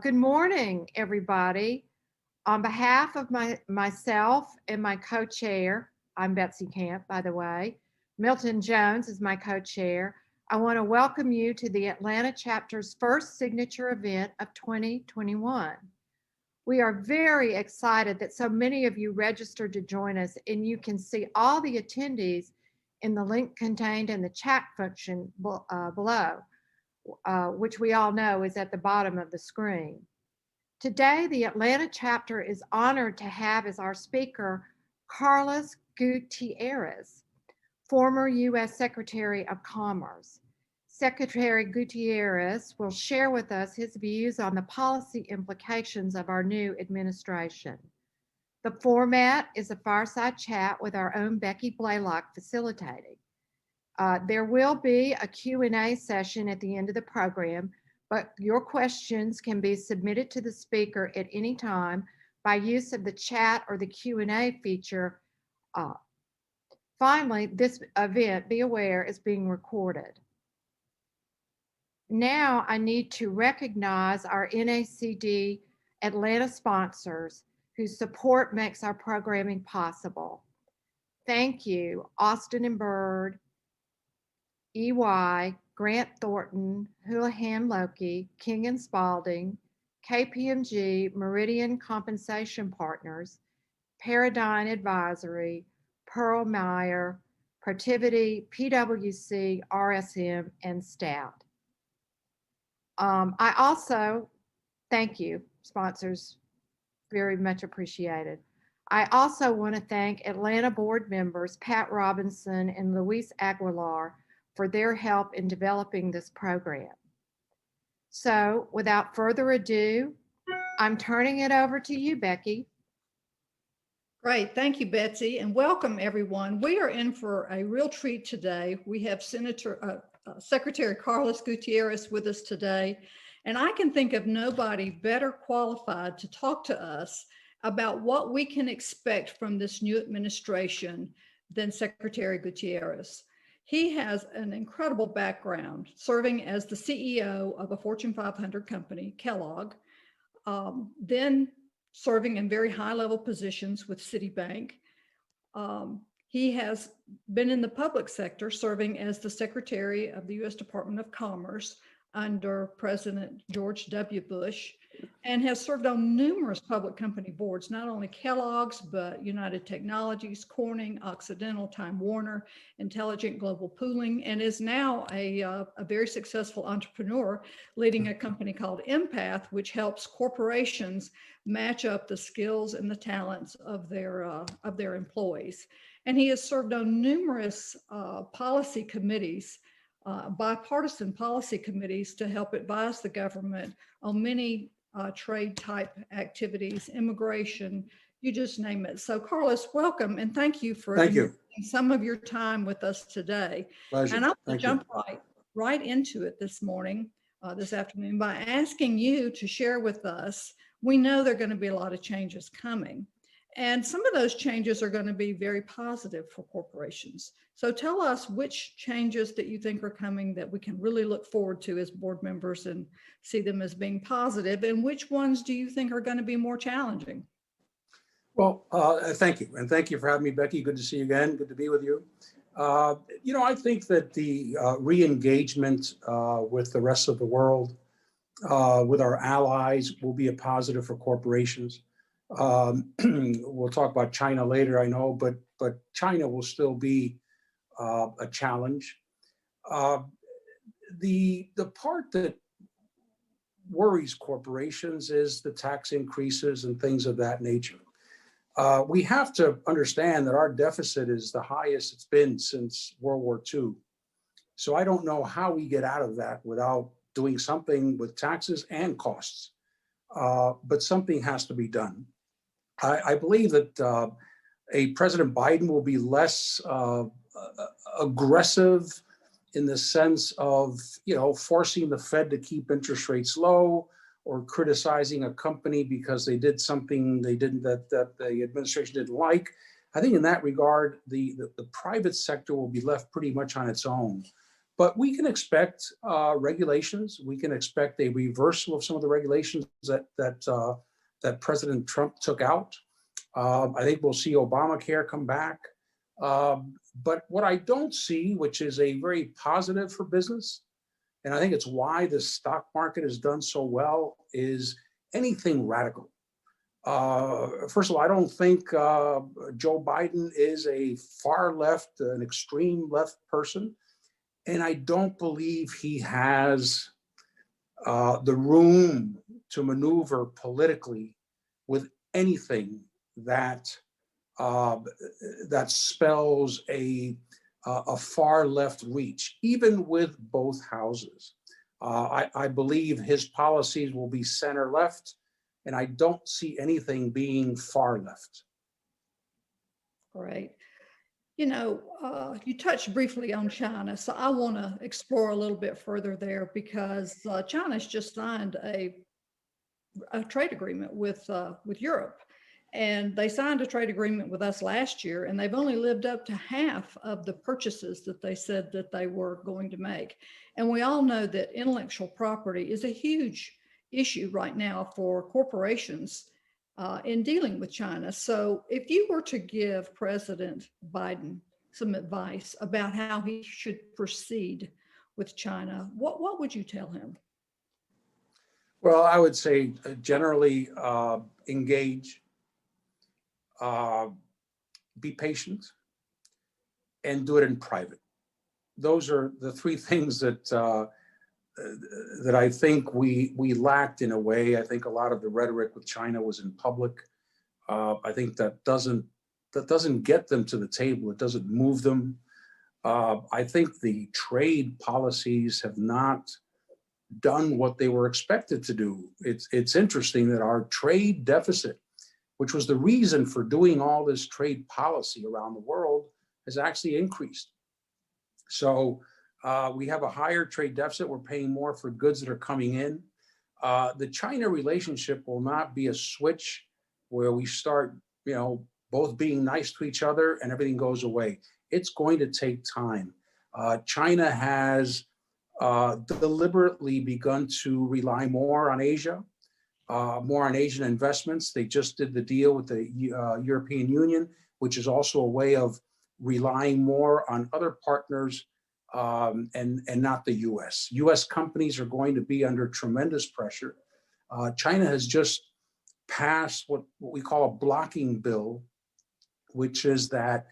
Good morning, everybody. On behalf of myself and my co-chair, I'm Betsy Camp, by the way. Milton Jones is my co-chair. I want to welcome you to the Atlanta chapter's first signature event of 2021. We are very excited that so many of you registered to join us, and you can see all the attendees in the link contained in the chat function below, which we all know is at the bottom of the screen. Today, the Atlanta chapter is honored to have as our speaker Carlos Gutierrez, former U.S. Secretary of Commerce. Secretary Gutierrez will share with us his views on the policy implications of our new administration. The format is a fireside chat with our own Becky Blaylock facilitating. There will be a Q&A session at the end of the program, but your questions can be submitted to the speaker at any time by use of the chat or the Q&A feature. Finally, this event, be aware, is being recorded. Now I need to recognize our NACD Atlanta sponsors whose support makes our programming possible. Thank you, Austin and Bird, EY, Grant Thornton, Houlihan Lokey, King and Spalding, KPMG, Meridian Compensation Partners, Paradigm Advisory, Pearl Meyer, Protiviti, PwC, RSM, and Stout. I also thank you, sponsors, very much appreciated. I also want to thank Atlanta board members Pat Robinson and Luis Aguilar for their help in developing this program. So without further ado, I'm turning it over to you, Becky. Great, thank you, Betsy, and welcome everyone. We are in for a real treat today. We have Secretary Carlos Gutierrez with us today, and I can think of nobody better qualified to talk to us about what we can expect from this new administration than Secretary Gutierrez. He has an incredible background serving as the CEO of a Fortune 500 company, Kellogg, then serving in very high-level positions with Citibank. He has been in the public sector serving as the Secretary of the U.S. Department of Commerce under President George W. Bush, and has served on numerous public company boards, not only Kellogg's, but United Technologies, Corning, Occidental, Time Warner, Intelligent Global Pooling, and is now a very successful entrepreneur leading a company called Empath, which helps corporations match up the skills and the talents of their employees. And he has served on numerous policy committees, bipartisan policy committees, to help advise the government on many trade type activities, immigration, you just name it. So Carlos, welcome, and thank you for some of your time with us today. Pleasure. And I'll jump right into it this afternoon by asking you to share with us. We know there are going to be a lot of changes coming, and some of those changes are going to be very positive for corporations. So tell us which changes that you think are coming that we can really look forward to as board members and see them as being positive, and which ones do you think are going to be more challenging? Well, thank you. And thank you for having me, Becky. Good to see you again. Good to be with you. I think that the re-engagement with the rest of the world, with our allies, will be a positive for corporations. We'll talk about China later, I know, but China will still be a challenge. The part that worries corporations is the tax increases and things of that nature. We have to understand that our deficit is the highest it's been since World War II. So I don't know how we get out of that without doing something with taxes and costs, but something has to be done. I believe that a President Biden will be less aggressive in the sense of, forcing the Fed to keep interest rates low, or criticizing a company because they did something that the administration didn't like. I think in that regard, the private sector will be left pretty much on its own. But we can expect regulations. We can expect a reversal of some of the regulations that President Trump took out. I think we'll see Obamacare come back. But what I don't see, which is a very positive for business, and I think it's why the stock market has done so well, is anything radical. First of all, I don't think Joe Biden is a far left, an extreme left person. And I don't believe he has the room to maneuver politically with anything that that spells a far left reach, even with both houses. I believe his policies will be center left, and I don't see anything being far left. Great. You know, you touched briefly on China, so I want to explore a little bit further there because China's just signed a trade agreement with Europe, and they signed a trade agreement with us last year, and they've only lived up to half of the purchases that they said that they were going to make. And we all know that intellectual property is a huge issue right now for corporations in dealing with China. So if you were to give President Biden some advice about how he should proceed with China, what would you tell him? Well, I would say generally engage, be patient, and do it in private. Those are the three things that I think we lacked in a way. I think a lot of the rhetoric with China was in public. I think that doesn't get them to the table. It doesn't move them. I think the trade policies have not done what they were expected to do. It's interesting that our trade deficit, which was the reason for doing all this trade policy around the world, has actually increased. So we have a higher trade deficit. We're paying more for goods that are coming in. The China relationship will not be a switch where we start, both being nice to each other and everything goes away. It's going to take time. China has deliberately begun to rely more on Asia, more on Asian investments. They just did the deal with the European Union, which is also a way of relying more on other partners and not the US. US companies are going to be under tremendous pressure. China has just passed what we call a blocking bill, which is that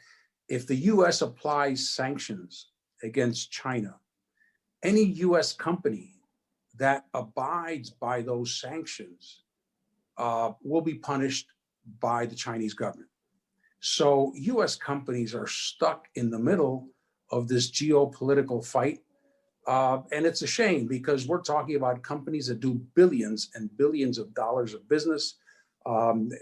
if the US applies sanctions against China, any US company that abides by those sanctions will be punished by the Chinese government. So US companies are stuck in the middle of this geopolitical fight. And it's a shame because we're talking about companies that do billions and billions of dollars of business. And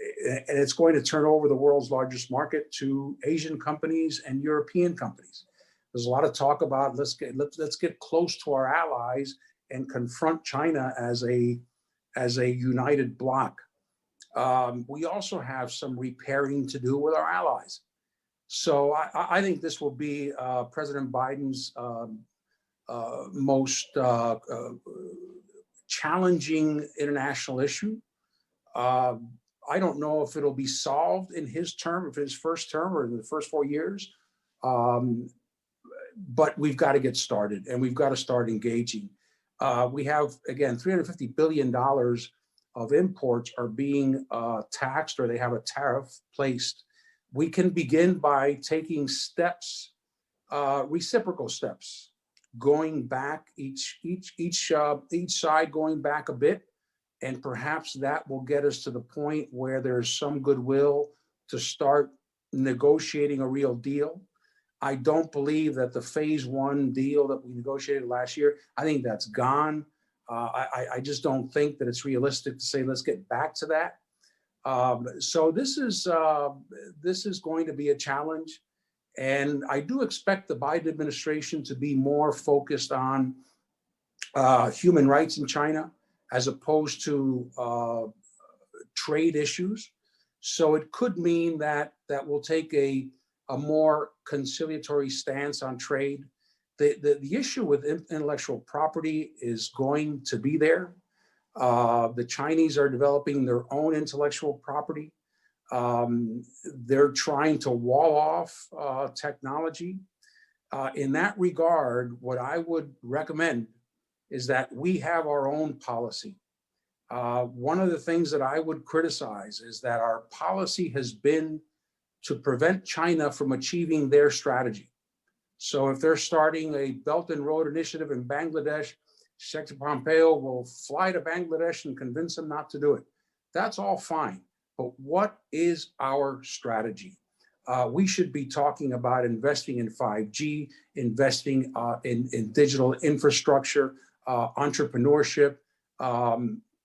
it's going to turn over the world's largest market to Asian companies and European companies. There's a lot of talk about let's get close to our allies and confront China as a united bloc. We also have some repairing to do with our allies. So I think this will be President Biden's most challenging international issue. I don't know if it'll be solved in his term, if his first term or in the first 4 years. But we've got to get started and we've got to start engaging. We have, again, $350 billion of imports are being taxed or they have a tariff placed. We can begin by taking steps, reciprocal steps, going back each side going back a bit, and perhaps that will get us to the point where there's some goodwill to start negotiating a real deal. I don't believe that the phase one deal that we negotiated last year, I think that's gone. I just don't think that it's realistic to say, let's get back to that. So this is going to be a challenge. And I do expect the Biden administration to be more focused on human rights in China as opposed to trade issues. So it could mean that we'll take a more conciliatory stance on trade. The issue with intellectual property is going to be there. The Chinese are developing their own intellectual property. They're trying to wall off technology. In that regard, what I would recommend is that we have our own policy. One of the things that I would criticize is that our policy has been to prevent China from achieving their strategy. So if they're starting a Belt and Road Initiative in Bangladesh, Secretary Pompeo will fly to Bangladesh and convince them not to do it. That's all fine. But what is our strategy? We should be talking about investing in 5G, investing in digital infrastructure, entrepreneurship,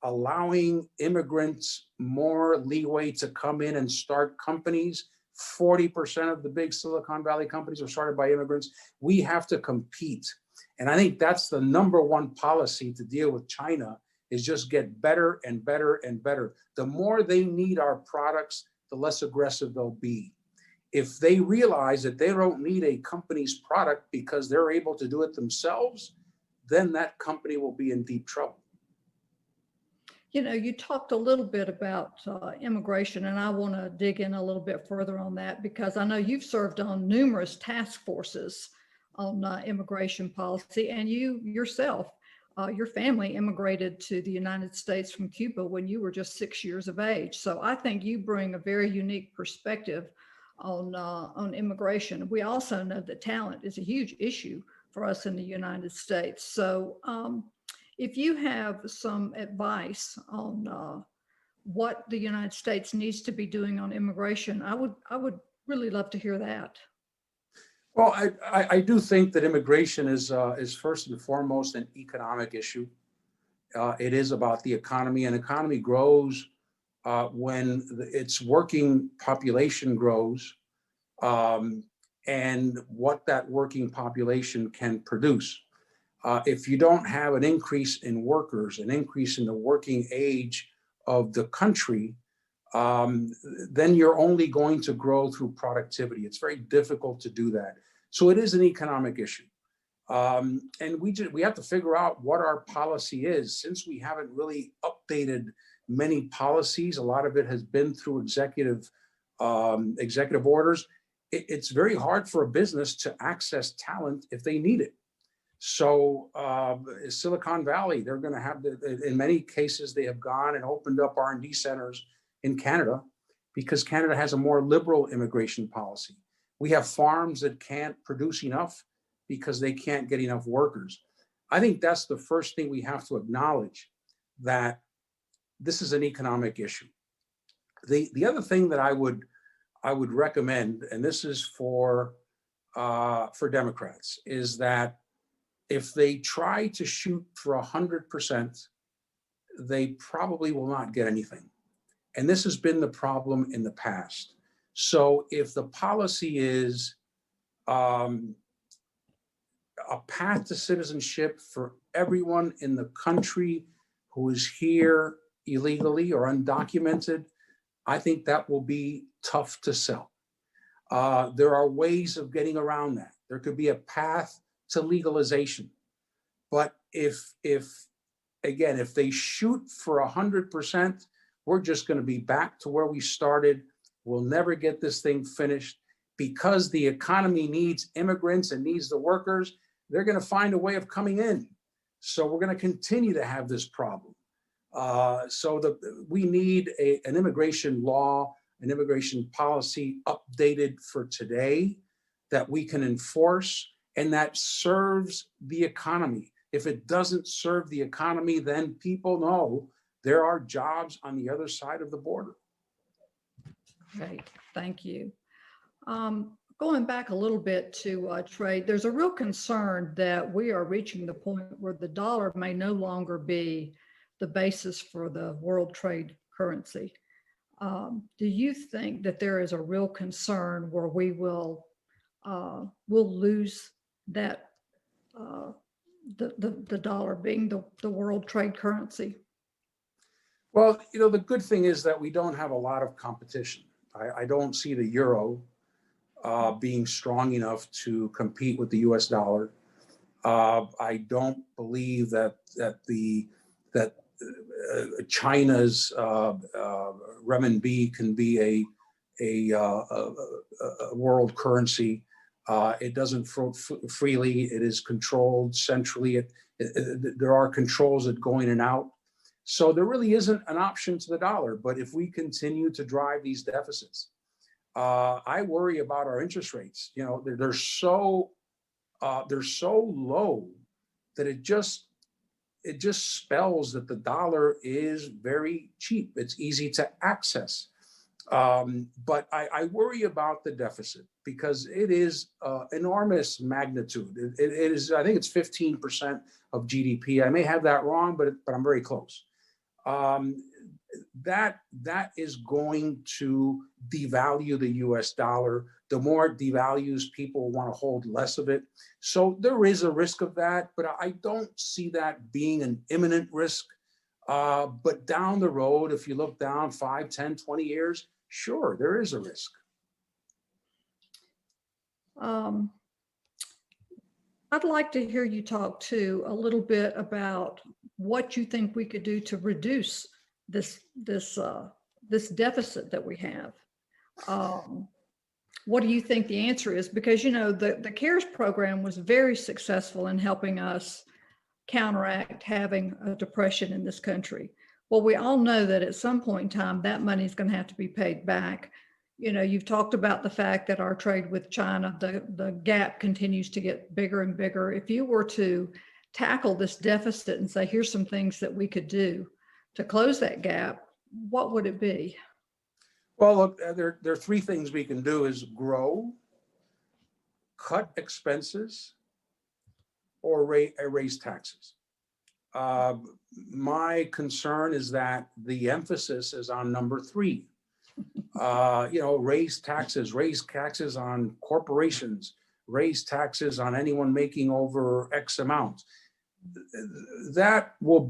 allowing immigrants more leeway to come in and start companies. 40% of the big Silicon Valley companies are started by immigrants. We have to compete. And I think that's the number one policy to deal with China, is just get better and better and better. The more they need our products, the less aggressive they'll be. If they realize that they don't need a company's product because they're able to do it themselves, then that company will be in deep trouble. You know, you talked a little bit about immigration, and I want to dig in a little bit further on that, because I know you've served on numerous task forces on immigration policy, and you yourself, your family immigrated to the United States from Cuba when you were just 6 years of age. So I think you bring a very unique perspective on immigration. We also know that talent is a huge issue for us in the United States. So if you have some advice on what the United States needs to be doing on immigration, I would really love to hear that. Well, I do think that immigration is first and foremost an economic issue. It is about the economy, and economy grows when its working population grows, and what that working population can produce. If you don't have an increase in workers, an increase in the working age of the country, then you're only going to grow through productivity. It's very difficult to do that. So it is an economic issue. And we have to figure out what our policy is. Since we haven't really updated many policies, a lot of it has been through executive orders. It's very hard for a business to access talent if they need it. So Silicon Valley, they're going to have, in many cases, they have gone and opened up R&D centers in Canada because Canada has a more liberal immigration policy. We have farms that can't produce enough because they can't get enough workers. I think that's the first thing we have to acknowledge, that this is an economic issue. The other thing that I would recommend, and this is for Democrats, is that if they try to shoot for 100%, they probably will not get anything. And this has been the problem in the past. So if the policy is a path to citizenship for everyone in the country who is here illegally or undocumented, I think that will be tough to sell. There are ways of getting around that. There could be a path to legalization. But if they shoot for 100%, we're just going to be back to where we started. We'll never get this thing finished because the economy needs immigrants and needs the workers. They're going to find a way of coming in. So we're going to continue to have this problem. We need an immigration law, an immigration policy updated for today that we can enforce and that serves the economy. If it doesn't serve the economy, then people know there are jobs on the other side of the border. Great, thank you. Going back a little bit to trade, there's a real concern that we are reaching the point where the dollar may no longer be the basis for the world trade currency. Do you think that there is a real concern where we will lose that, the dollar being the world trade currency? Well, the good thing is that we don't have a lot of competition. I don't see the euro being strong enough to compete with the US dollar. I don't believe that China's renminbi can be a world currency. It doesn't flow freely. It is controlled centrally. There are controls that go in and out. So there really isn't an option to the dollar. But if we continue to drive these deficits, I worry about our interest rates. You know, they're so low that it just spells that the dollar is very cheap. It's easy to access. But I worry about the deficit because it is enormous magnitude. It is, I think it's 15% of GDP. I may have that wrong, but I'm very close. That is going to devalue the US dollar. The more it devalues, people want to hold less of it. So there is a risk of that, but I don't see that being an imminent risk. But down the road, if you look down 5, 10, 20 years, sure, there is a risk. I'd like to hear you talk too a little bit about what you think we could do to reduce this deficit that we have. What do you think the answer is? Because, you know, the CARES program was very successful in helping us counteract having a depression in this country. Well, we all know that at some point in time, that money is going to have to be paid back. You know, you've talked about the fact that our trade with China, the gap continues to get bigger and bigger. If you were to tackle this deficit and say, here's some things that we could do to close that gap, what would it be? Well, look, there are 3 things we can do: is grow, cut expenses, or raise taxes. My concern is that the emphasis is on number 3. You know, raise taxes on corporations, raise taxes on anyone making over X amount. That will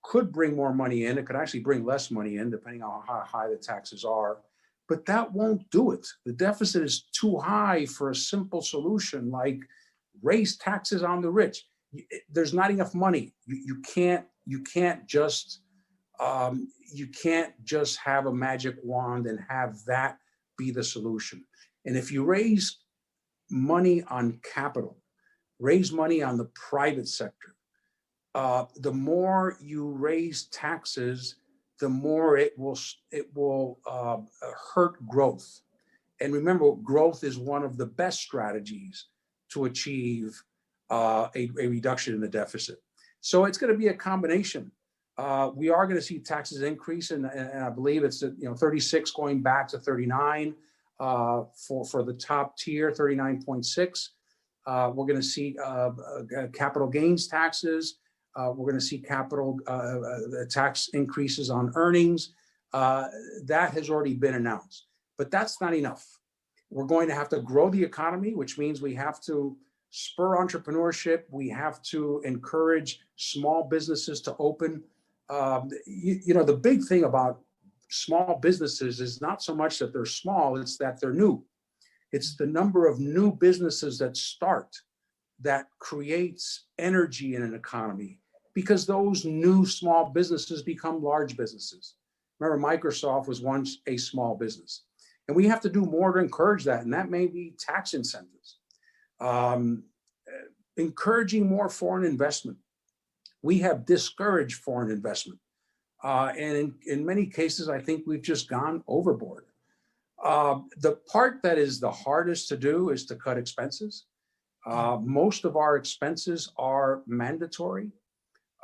could bring more money in. It could actually bring less money in, depending on how high the taxes are. But that won't do it. The deficit is too high for a simple solution like raise taxes on the rich. There's not enough money. You can't just have a magic wand and have that be the solution. And if you raise money on capital, raise money on the private sector, the more you raise taxes, the more it will hurt growth. And remember, growth is one of the best strategies to achieve a reduction in the deficit. So it's going to be a combination. We are going to see taxes increase, and I believe it's 36 going back to 39 for the top tier, 39.6. We're going to see capital gains taxes. We're going to see capital tax increases on earnings. That has already been announced, but that's not enough. We're going to have to grow the economy, which means we have to spur entrepreneurship. We have to encourage small businesses to open. The big thing about small businesses is not so much that they're small, it's that they're new. It's the number of new businesses that start that creates energy in an economy, because those new small businesses become large businesses. Remember, Microsoft was once a small business. And we have to do more to encourage that. And that may be tax incentives. Encouraging more foreign investment. We have discouraged foreign investment. And in many cases, I think we've just gone overboard. The part that is the hardest to do is to cut expenses. Most of our expenses are mandatory.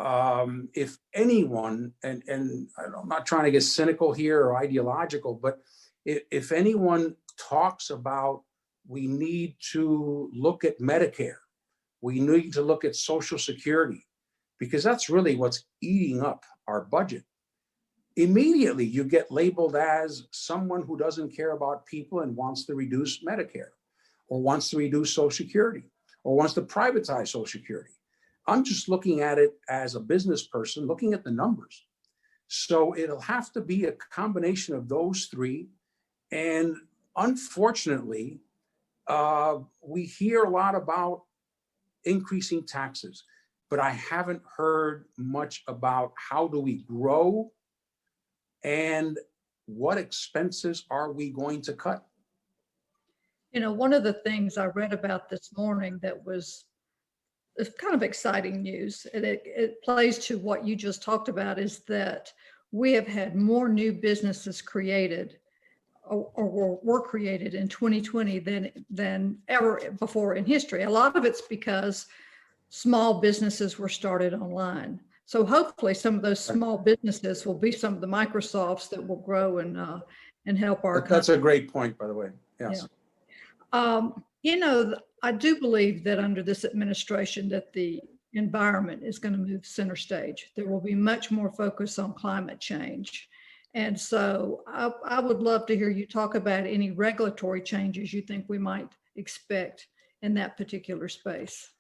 If anyone, and I'm not trying to get cynical here or ideological, but if anyone talks about we need to look at Medicare, we need to look at Social Security, because that's really what's eating up our budget. Immediately, you get labeled as someone who doesn't care about people and wants to reduce Medicare, or wants to reduce Social Security, or wants to privatize Social Security. I'm just looking at it as a business person, looking at the numbers. So it'll have to be a combination of those 3. And unfortunately, we hear a lot about increasing taxes, but I haven't heard much about how do we grow and what expenses are we going to cut? You know, one of the things I read about this morning that was it's kind of exciting news, and it plays to what you just talked about, is that we have had more new businesses created or were created in 2020 than ever before in history. A lot of it's because small businesses were started online. So hopefully some of those small businesses will be some of the Microsofts that will grow and help our That's a great point, by the way. Yes. Yeah. You know, I do believe that under this administration that the environment is going to move center stage. There will be much more focus on climate change. And so I would love to hear you talk about any regulatory changes you think we might expect in that particular space.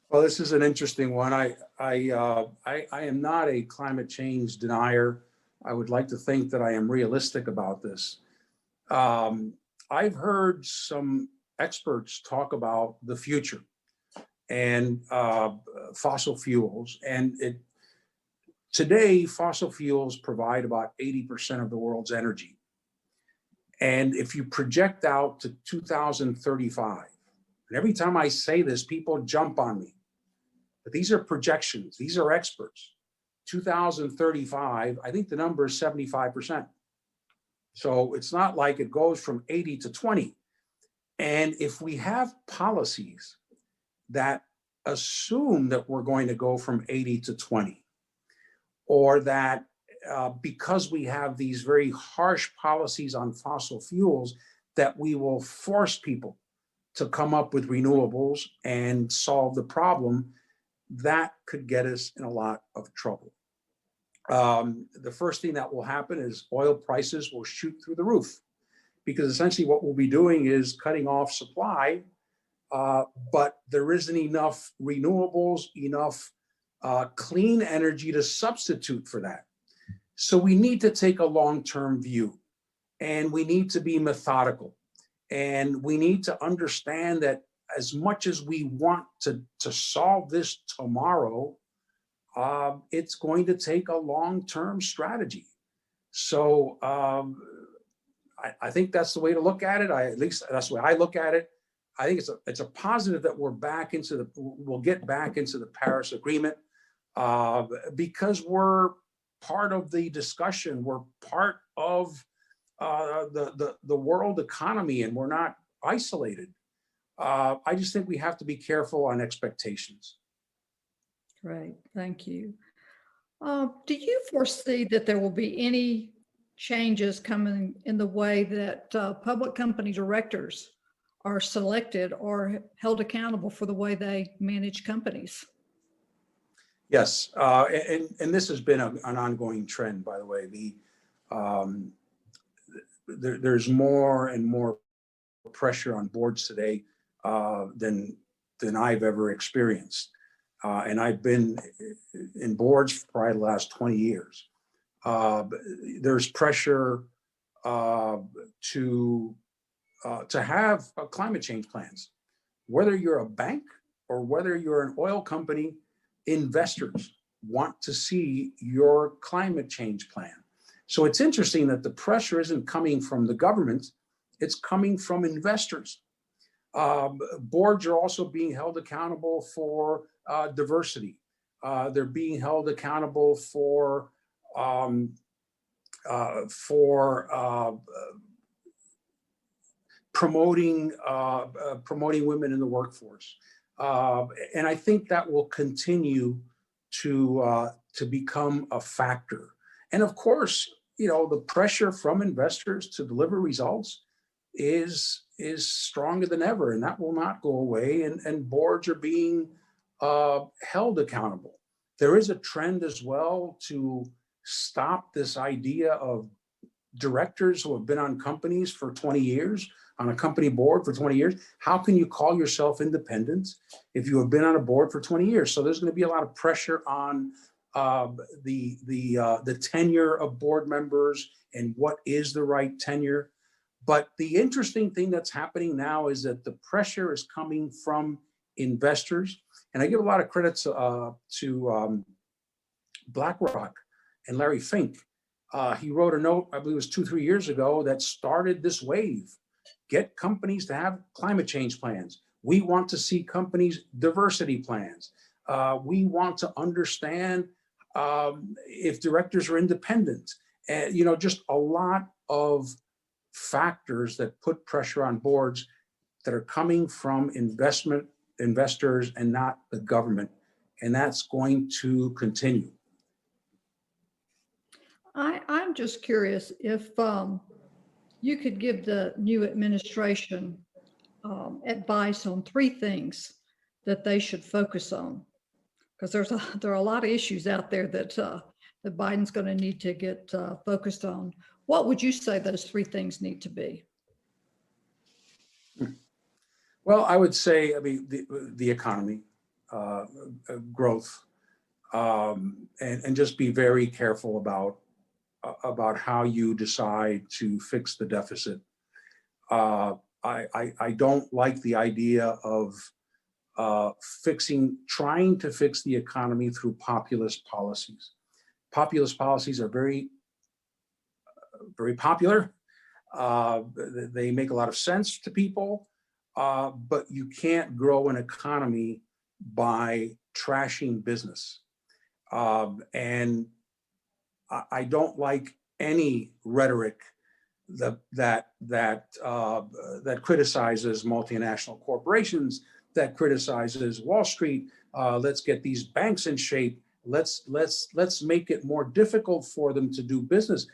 Well, this is an interesting one. I am not a climate change denier. I would like to think that I am realistic about this. I've heard some experts talk about the future and fossil fuels. And today, fossil fuels provide about 80% of the world's energy. And if you project out to 2035, and every time I say this, people jump on me. But these are projections. These are experts. 2035, I think the number is 75%. So it's not like it goes from 80 to 20. And if we have policies that assume that we're going to go from 80 to 20, or that because we have these very harsh policies on fossil fuels, that we will force people to come up with renewables and solve the problem, that could get us in a lot of trouble. The first thing that will happen is oil prices will shoot through the roof, because essentially what we'll be doing is cutting off supply, but there isn't enough renewables, enough clean energy to substitute for that. So we need to take a long-term view, and we need to be methodical, and we need to understand that as much as we want to solve this tomorrow, it's going to take a long-term strategy. So I think that's the way to look at it. At least that's the way I look at it. I think it's a positive that we'll get back into the Paris Agreement, because we're part of the discussion. We're part of the world economy, and we're not isolated. I just think we have to be careful on expectations. Great, thank you. Do you foresee that there will be any changes coming in the way that public company directors are selected or held accountable for the way they manage companies? Yes, and this has been an ongoing trend, by the way. There's more and more pressure on boards today than I've ever experienced. And I've been in boards for probably the last 20 years. There's pressure to have climate change plans. Whether you're a bank or whether you're an oil company, investors want to see your climate change plan. So it's interesting that the pressure isn't coming from the government, it's coming from investors. Boards are also being held accountable for diversity. They're being held accountable for promoting women in the workforce, and I think that will continue to become a factor. And of course, the pressure from investors to deliver results is stronger than ever, and that will not go away. And boards are being held accountable. There is a trend as well to stop this idea of directors who have been on companies for 20 years, on a company board for 20 years. How can you call yourself independent if you have been on a board for 20 years? So there's going to be a lot of pressure on the tenure of board members and what is the right tenure. But the interesting thing that's happening now is that the pressure is coming from investors. And I give a lot of credit to BlackRock and Larry Fink. He wrote a note, I believe it was 2-3 years ago, that started this wave. Get companies to have climate change plans. We want to see companies' diversity plans. We want to understand if directors are independent. And, just a lot of factors that put pressure on boards that are coming from investors and not the government. And that's going to continue. I'm just curious if you could give the new administration advice on 3 things that they should focus on, because there are a lot of issues out there that Biden's going to need to get focused on. What would you say those 3 things need to be? Well, I would say, the economy, growth, and just be very careful about how you decide to fix the deficit. I don't like the idea of trying to fix the economy through populist policies. Populist policies are very, very popular. They make a lot of sense to people, but you can't grow an economy by trashing business. And I don't like any rhetoric that criticizes multinational corporations, that criticizes Wall Street. Let's get these banks in shape. Let's make it more difficult for them to do business.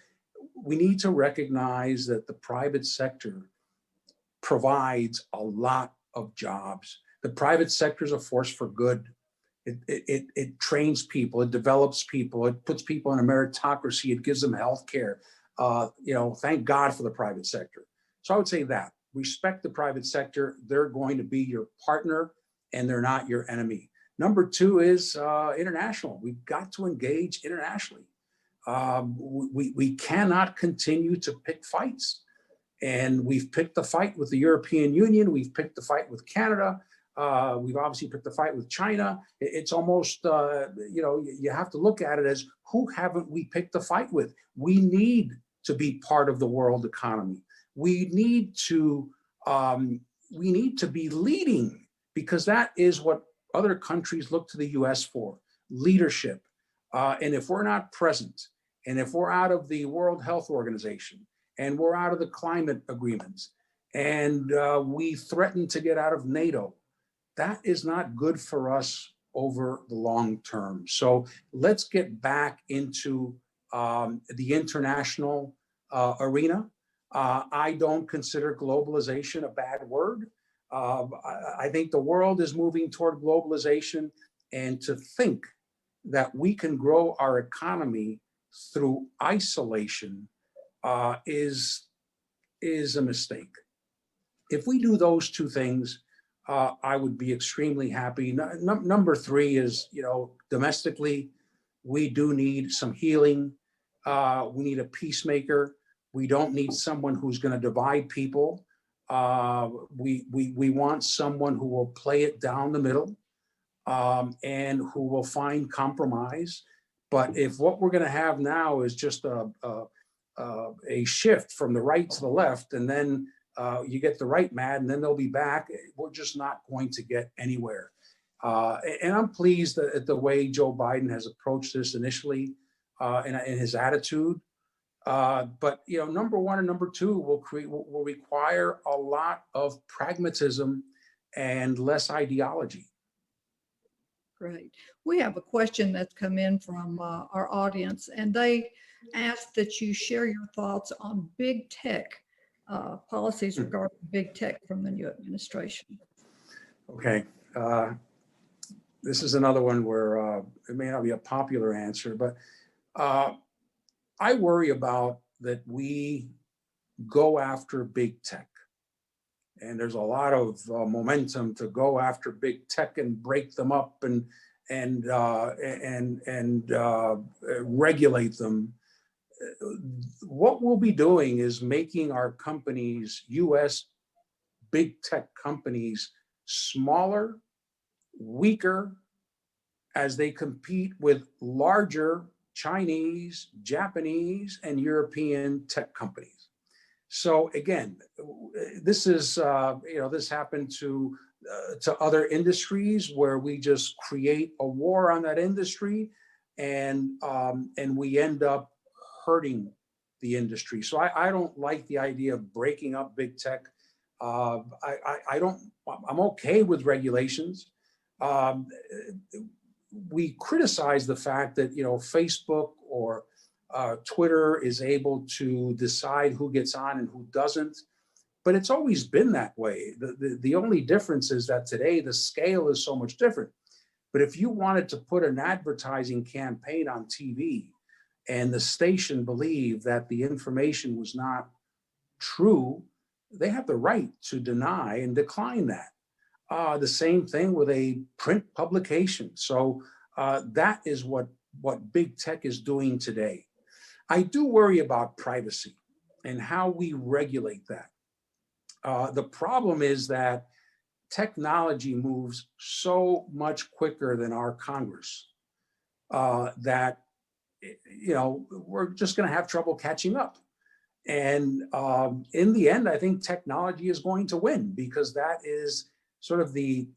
We need to recognize that the private sector provides a lot of jobs. The private sector is a force for good. It trains people, it develops people, it puts people in a meritocracy, it gives them health care. Thank God for the private sector. So I would say that respect the private sector. They're going to be your partner and they're not your enemy. Number 2 is international. We've got to engage internationally. We cannot continue to pick fights. And we've picked the fight with the European Union. We've picked the fight with Canada. We've obviously picked the fight with China. It's almost, you have to look at it as, who haven't we picked the fight with? We need to be part of the world economy. We need to be leading, because that is what other countries look to the US for, leadership. And if we're not present, and if we're out of the World Health Organization, and we're out of the climate agreements, and we threaten to get out of NATO, that is not good for us over the long term. So let's get back into the international arena. I don't consider globalization a bad word. I think the world is moving toward globalization, and to think that we can grow our economy through isolation is a mistake. If we do those 2 things, I would be extremely happy. Number 3 is, domestically, we do need some healing. We need a peacemaker. We don't need someone who's going to divide people. We want someone who will play it down the middle, and who will find compromise. But if what we're going to have now is just a shift from the right to the left, and then you get the right mad, and then they'll be back, we're just not going to get anywhere. And I'm pleased at the way Joe Biden has approached this initially, and his attitude. But number 1 and number 2 will require a lot of pragmatism and less ideology. Great. We have a question that's come in from our audience, and they ask that you share your thoughts on big tech, policies regarding big tech from the new administration. Okay. This is another one where it may not be a popular answer, but I worry about that we go after big tech. And there's a lot of momentum to go after big tech and break them up and regulate them. What we'll be doing is making our companies, US big tech companies, smaller weaker as they compete with larger Chinese, Japanese, and European tech companies. So again, this is, this happened to other industries where we just create a war on that industry, and we end up hurting the industry. So I don't like the idea of breaking up big tech. I'm okay with regulations. We criticize the fact that, Facebook or Twitter is able to decide who gets on and who doesn't, but it's always been that way. The only difference is that today the scale is so much different. But if you wanted to put an advertising campaign on TV and the station believed that the information was not true, they have the right to deny and decline that. The same thing with a print publication. So that is what big tech is doing today. I do worry about privacy and how we regulate that. The problem is that technology moves so much quicker than our Congress that we're just going to have trouble catching up. And in the end, I think technology is going to win, because that is sort of the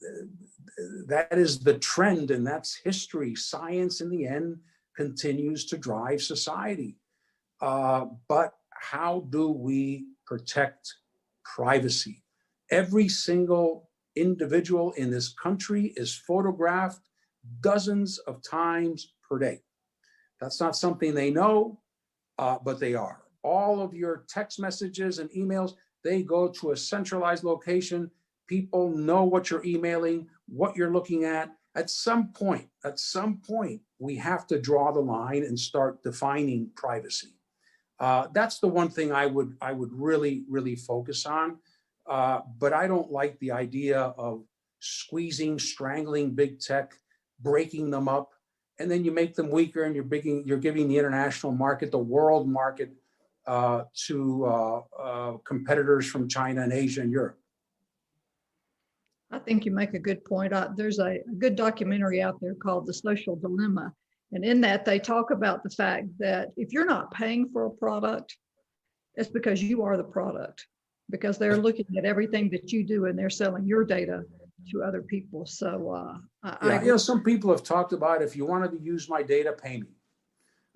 trend, and that's history. Science in the end continues to drive society. But how do we protect privacy? Every single individual in this country is photographed dozens of times per day. That's not something they know, but they are. All of your text messages and emails, they go to a centralized location. People know what you're emailing, what you're looking at. At some point, we have to draw the line and start defining privacy. That's the one thing I would really, really focus on. But I don't like the idea of squeezing, strangling big tech, breaking them up, and then you make them weaker, and you're giving the international market, the world market, to competitors from China and Asia and Europe. I think you make a good point. There's a good documentary out there called The Social Dilemma. And in that, they talk about the fact that if you're not paying for a product, it's because you are the product, because they're looking at everything that you do and they're selling your data to other people. So some people have talked about, if you wanted to use my data, pay me.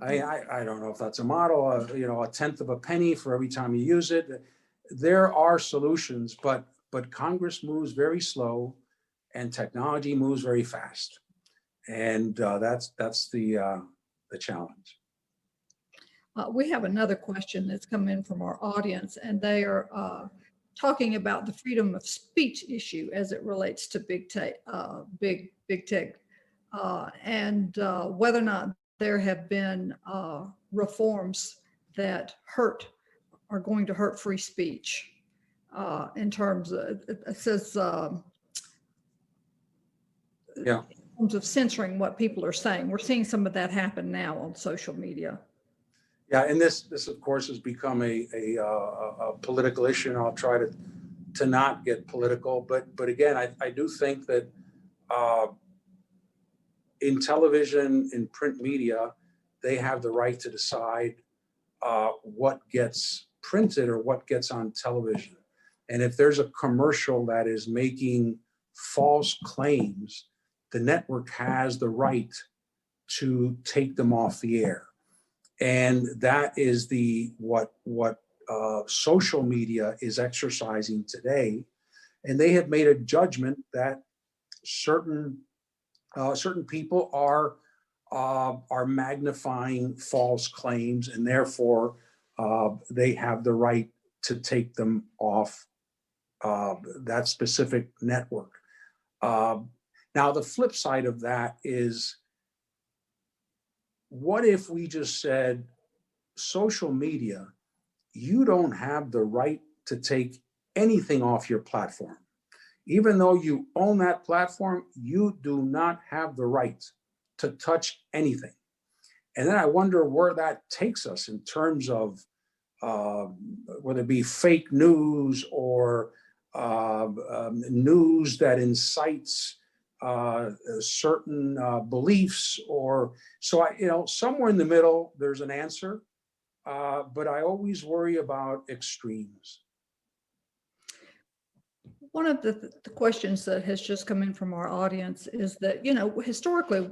I don't know if that's a model, a tenth of a penny for every time you use it. There are solutions, but Congress moves very slow and technology moves very fast. And that's the challenge. We have another question that's come in from our audience, and they are talking about the freedom of speech issue as it relates to big tech, and whether or not there have been reforms that are going to hurt free speech. In terms of, it says, in terms of censoring what people are saying. We're seeing some of that happen now on social media. Yeah, and this of course has become a political issue, and I'll try to not get political, but again, I do think that in television, in print media, they have the right to decide what gets printed or what gets on television. And if there's a commercial that is making false claims, the network has the right to take them off the air. And that is what social media is exercising today. And they have made a judgment that certain people are magnifying false claims, and therefore they have the right to take them off that specific network. Now, the flip side of that is, what if we just said, social media, you don't have the right to take anything off your platform. Even though you own that platform, you do not have the right to touch anything. And then I wonder where that takes us in terms of whether it be fake news or news that incites certain beliefs, or so somewhere in the middle, there's an answer. But I always worry about extremes. One of the questions that has just come in from our audience is that, historically,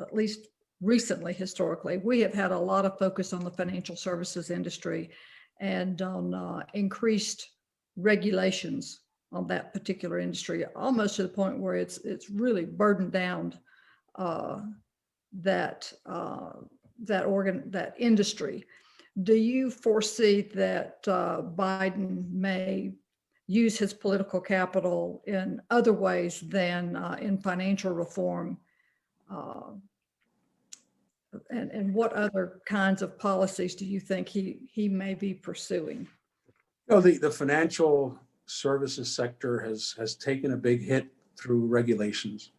at least recently, historically, we have had a lot of focus on the financial services industry and on increased regulations on that particular industry, almost to the point where it's really burdened down that industry. Do you foresee that Biden may use his political capital in other ways than in financial reform? And what other kinds of policies do you think he may be pursuing? The financial services sector has taken a big hit through regulations.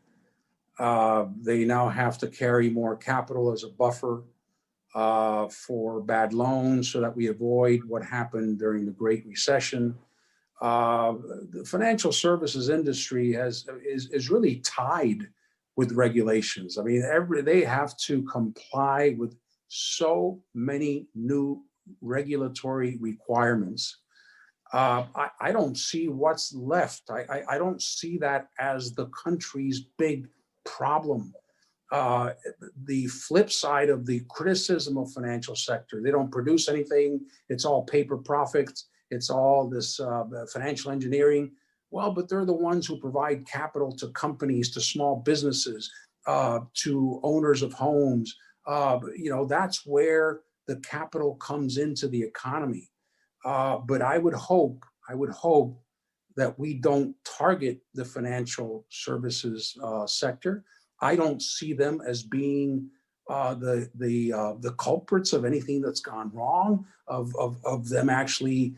They now have to carry more capital as a buffer for bad loans so that we avoid what happened during the Great Recession. The financial services industry is really tied with regulations. I mean, they have to comply with so many new regulatory requirements. I don't see what's left. I don't see that as the country's big problem. The flip side of the criticism of financial sector, they don't produce anything. It's all paper profits. It's all this financial engineering. Well, but they're the ones who provide capital to companies, to small businesses, to owners of homes. That's where the capital comes into the economy. But I would hope that we don't target the financial services sector. I don't see them as being the culprits of anything that's gone wrong, of them actually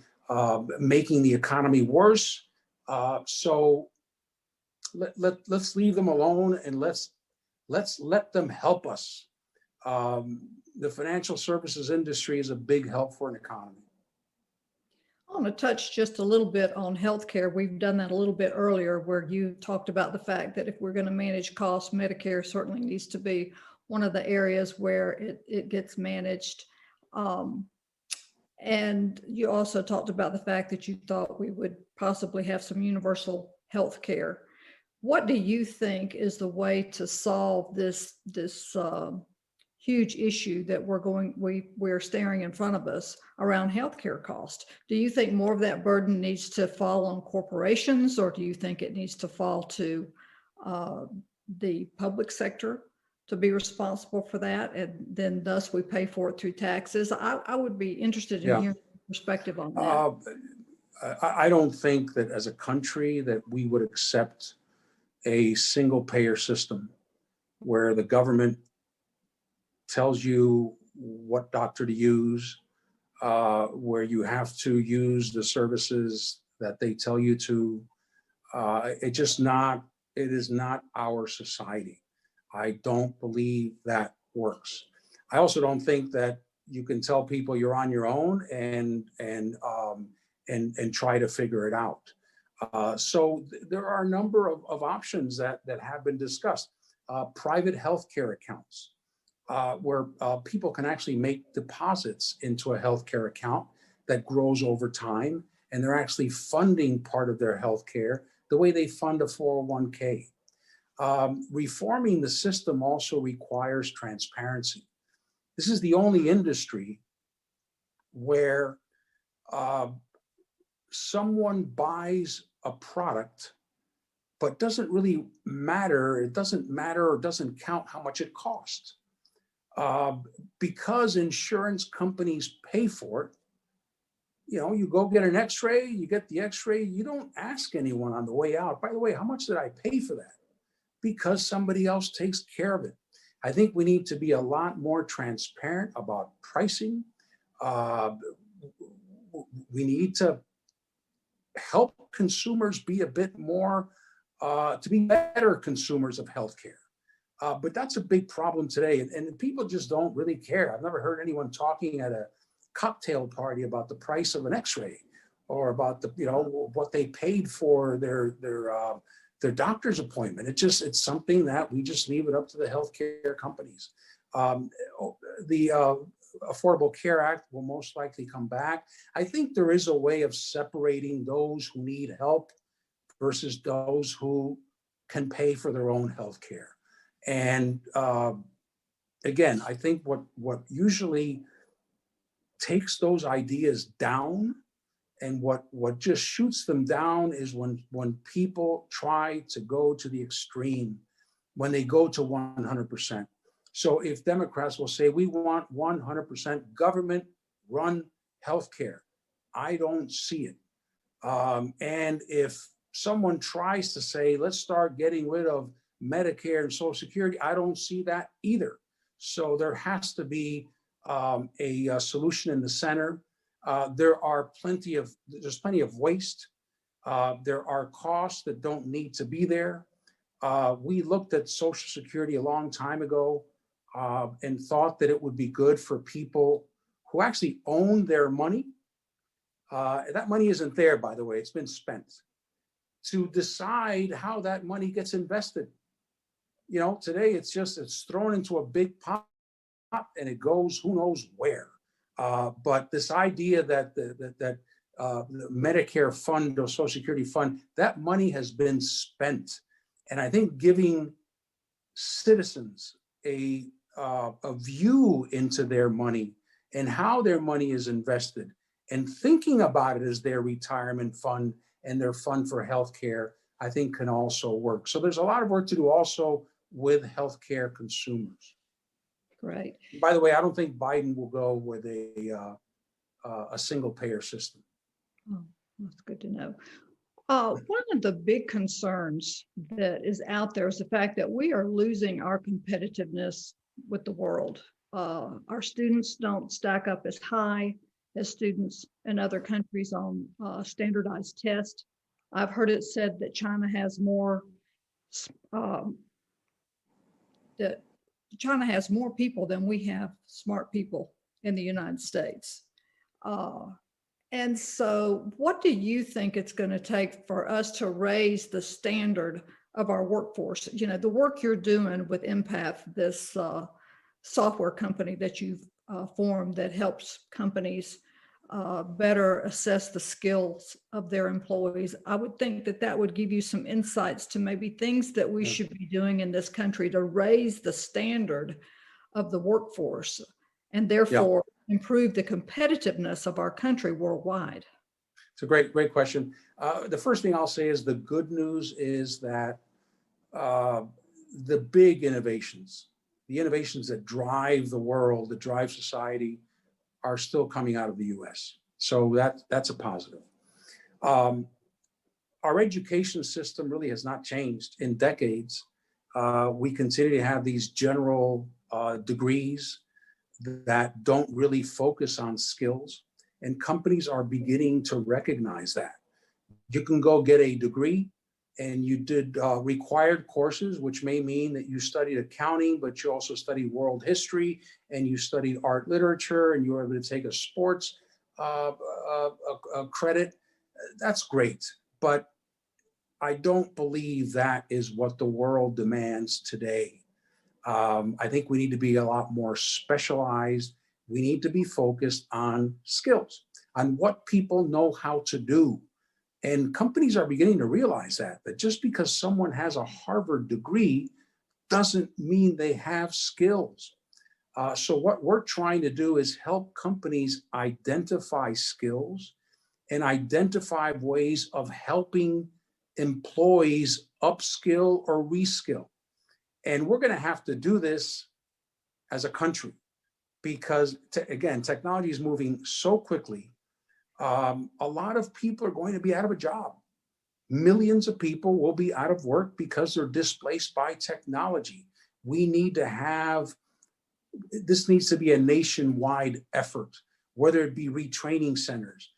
making the economy worse. So let's leave them alone, and let's let them help us. The financial services industry is a big help for an economy. I want to touch just a little bit on healthcare. We've done that a little bit earlier, where you talked about the fact that if we're going to manage costs, Medicare certainly needs to be one of the areas where it gets managed. And you also talked about the fact that you thought we would possibly have some universal health care. What do you think is the way to solve this huge issue that we're staring in front of us around healthcare cost? Do you think more of that burden needs to fall on corporations, or do you think it needs to fall to the public sector to be responsible for that, and then thus we pay for it through taxes? I would be interested in hearing your perspective on that. I don't think that as a country that we would accept a single payer system where the government tells you what doctor to use, where you have to use the services that they tell you to. It is not our society. I don't believe that works. I also don't think that you can tell people you're on your own and try to figure it out. So there are a number of options that have been discussed. Private healthcare accounts, where people can actually make deposits into a healthcare account that grows over time, and they're actually funding part of their healthcare the way they fund a 401k. Reforming the system also requires transparency. This is the only industry where someone buys a product, but doesn't really matter. It doesn't matter or doesn't count how much it costs. Because insurance companies pay for it. You go get an x-ray, you get the x-ray, you don't ask anyone on the way out, by the way, how much did I pay for that? Because somebody else takes care of it. I think we need to be a lot more transparent about pricing. We need to help consumers be a bit more, to be better consumers of healthcare. But that's a big problem today. And people just don't really care. I've never heard anyone talking at a cocktail party about the price of an x-ray, or about what they paid for their their doctor's appointment. It's something that we just leave it up to the healthcare companies. The Affordable Care Act will most likely come back. I think there is a way of separating those who need help versus those who can pay for their own health care. And again, I think what usually takes those ideas down and what just shoots them down is when people try to go to the extreme, when they go to 100%. So if Democrats will say, we want 100% government run healthcare, I don't see it. And if someone tries to say, let's start getting rid of Medicare and Social Security, I don't see that either. So there has to be a solution in the center. There's plenty of waste. There are costs that don't need to be there. We looked at Social Security a long time ago and thought that it would be good for people who actually own their money. That money isn't there, by the way, it's been spent, to decide how that money gets invested. You know, today it's thrown into a big pot and it goes who knows where. But this idea that the Medicare fund or Social Security fund, that money has been spent. And I think giving citizens a view into their money and how their money is invested and thinking about it as their retirement fund and their fund for healthcare, I think can also work. So there's a lot of work to do also with healthcare consumers. Great. By the way, I don't think Biden will go with a single payer system. Oh, that's good to know. One of the big concerns that is out there is the fact that we are losing our competitiveness with the world. Our students don't stack up as high as students in other countries on standardized tests. I've heard it said that China has more people than we have smart people in the United States. And so what do you think it's going to take for us to raise the standard of our workforce? You know, the work you're doing with Empath, this software company that you've formed that helps companies better assess the skills of their employees. I would think that that would give you some insights to maybe things that we should be doing in this country to raise the standard of the workforce and therefore improve the competitiveness of our country worldwide. It's a great question. The first thing I'll say is the good news is that the big innovations, the innovations that drive the world, that drive society, are still coming out of the US. So that's a positive. Our education system really has not changed in decades. We continue to have these general degrees that don't really focus on skills, and companies are beginning to recognize that. You can go get a degree and you did required courses, which may mean that you studied accounting, but you also studied world history and you studied art literature and you were able to take a sports credit. That's great, but I don't believe that is what the world demands today. I think we need to be a lot more specialized. We need to be focused on skills, on what people know how to do. And companies are beginning to realize that just because someone has a Harvard degree doesn't mean they have skills. So what we're trying to do is help companies identify skills and identify ways of helping employees upskill or reskill. And we're going to have to do this as a country because, again, technology is moving so quickly. A lot of people are going to be out of a job. Millions of people will be out of work because they're displaced by technology. We need to have, this needs to be a nationwide effort, whether it be retraining centers,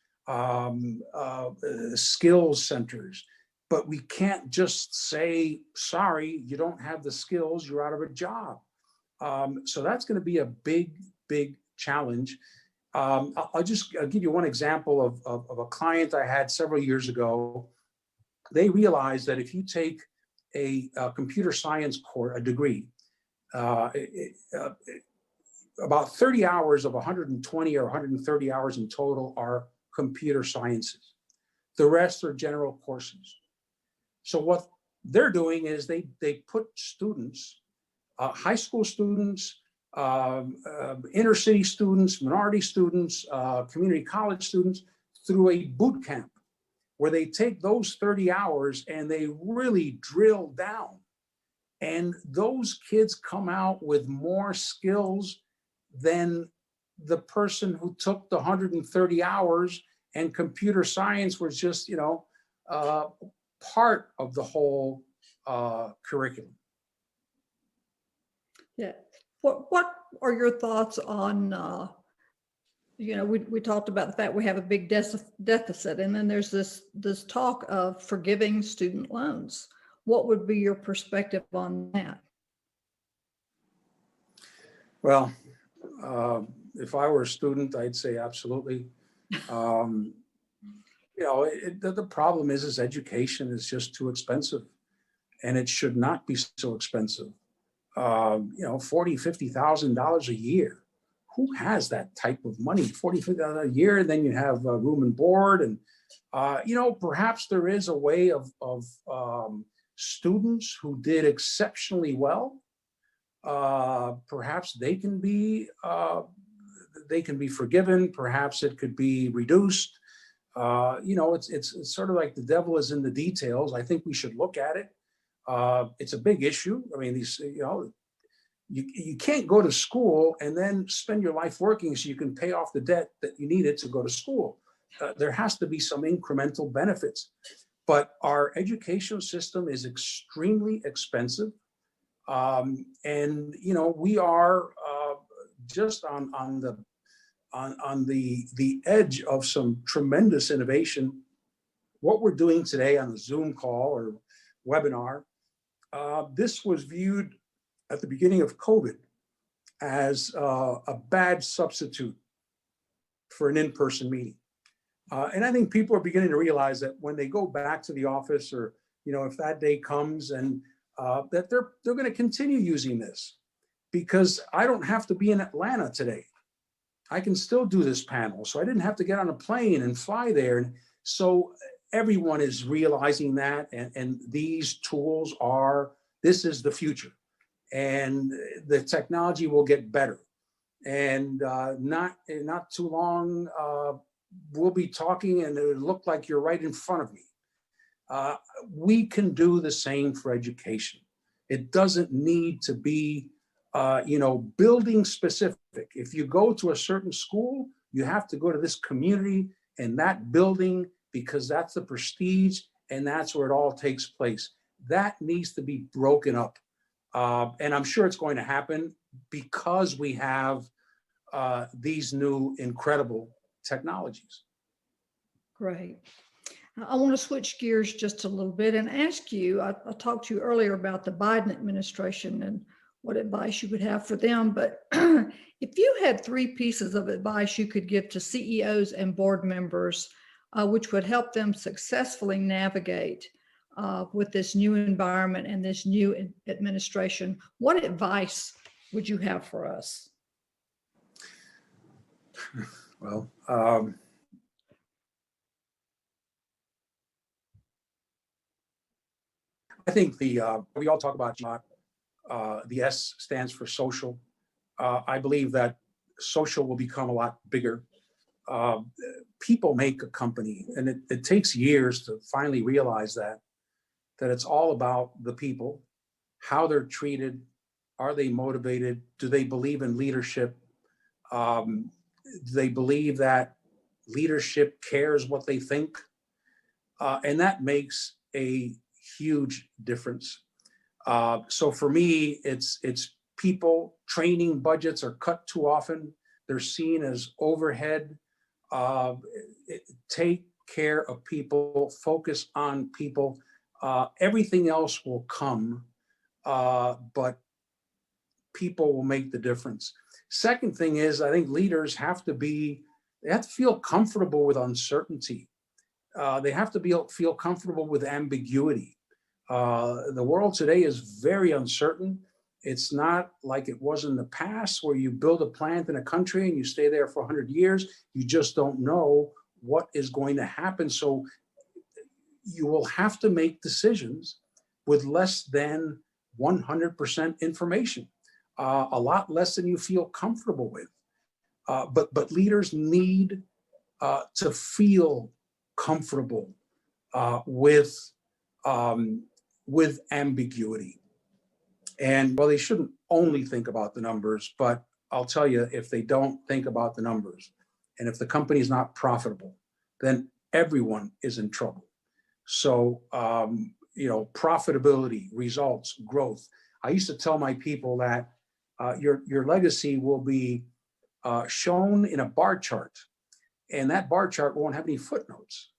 skills centers. But we can't just say, sorry, you don't have the skills, you're out of a job. So that's going to be a big, big challenge. I'll give you one example of a client I had several years ago they realize that if you take a computer science course, a degree, about 30 hours of 120 or 130 hours in total are computer sciences. The rest are general courses. So what they're doing is they put students, high school students, inner city students, minority students, community college students through a boot camp where they take those 30 hours and they really drill down. And those kids come out with more skills than the person who took the 130 hours, and computer science was just, part of the whole curriculum. Yeah. What are your thoughts on, we talked about the fact we have a big deficit, and then there's this talk of forgiving student loans. What would be your perspective on that? Well, if I were a student, I'd say absolutely. The problem is education is just too expensive, and it should not be so expensive. $40,000, $50,000 a year. Who has that type of money? $40,000, $50,000 a year, and then you have room and board, and perhaps there is a way of students who did exceptionally well. Perhaps they can be forgiven. Perhaps it could be reduced. It's sort of like the devil is in the details. I think we should look at it. It's a big issue. I mean, you can't go to school and then spend your life working so you can pay off the debt that you needed to go to school. There has to be some incremental benefits, but our educational system is extremely expensive. We are just on the edge of some tremendous innovation. What we're doing today on the Zoom call or webinar, this was viewed at the beginning of COVID as a bad substitute for an in-person meeting. And I think people are beginning to realize that when they go back to the office, or if that day comes, and that they're going to continue using this, because I don't have to be in Atlanta today. I can still do this panel. So I didn't have to get on a plane and fly there. And so everyone is realizing that, and these tools this is the future, and the technology will get better. And not too long, we'll be talking and it'll look like you're right in front of me. We can do the same for education. It doesn't need to be, building specific. If you go to a certain school, you have to go to this community and that building, because that's the prestige and that's where it all takes place. That needs to be broken up. And I'm sure it's going to happen because we have these new incredible technologies. Great. I want to switch gears just a little bit and ask you, I talked to you earlier about the Biden administration and what advice you would have for them. But if you had 3 pieces of advice you could give to CEOs and board members, which would help them successfully navigate with this new environment and this new administration, what advice would you have for us? Well, I think we all talk about the S stands for social. I believe that social will become a lot bigger. People make a company, and it takes years to finally realize that it's all about the people, how they're treated, are they motivated, do they believe in leadership, do they believe that leadership cares what they think, and that makes a huge difference. So for me, it's people. Training budgets are cut too often. They're seen as overhead. Take care of people, focus on people. Everything else will come, but people will make the difference. Second thing is, I think leaders have to feel comfortable with uncertainty. they have to feel comfortable with ambiguity. The world today is very uncertain. It's not like it was in the past where you build a plant in a country and you stay there for 100 years. You just don't know what is going to happen. So you will have to make decisions with less than 100% information, a lot less than you feel comfortable with. But leaders need to feel comfortable with ambiguity. And well, they shouldn't only think about the numbers, but I'll tell you, if they don't think about the numbers, and if the company is not profitable, then everyone is in trouble. So, profitability, results, growth. I used to tell my people that your legacy will be shown in a bar chart, and that bar chart won't have any footnotes.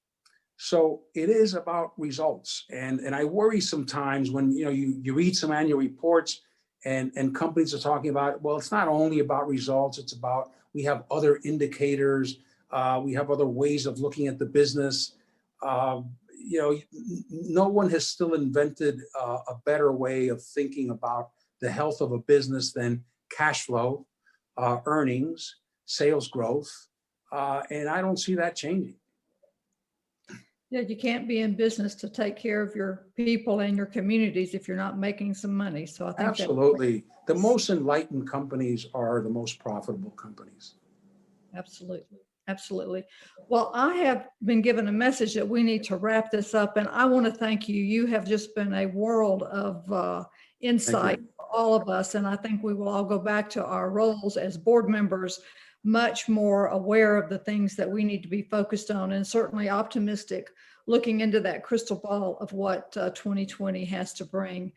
So it is about results. And I worry sometimes when you read some annual reports and companies are talking about, well, it's not only about results, it's about, we have other indicators, we have other ways of looking at the business. No one has still invented a better way of thinking about the health of a business than cash flow, earnings, sales growth, and I don't see that changing. Yeah, you can't be in business to take care of your people and your communities if you're not making some money. So I think absolutely, the most enlightened companies are the most profitable companies. Absolutely. Absolutely. Well, I have been given a message that we need to wrap this up, and I want to thank you. You have just been a world of insight for all of us, and I think we will all go back to our roles as board members much more aware of the things that we need to be focused on, and certainly optimistic looking into that crystal ball of what 2020 has to bring.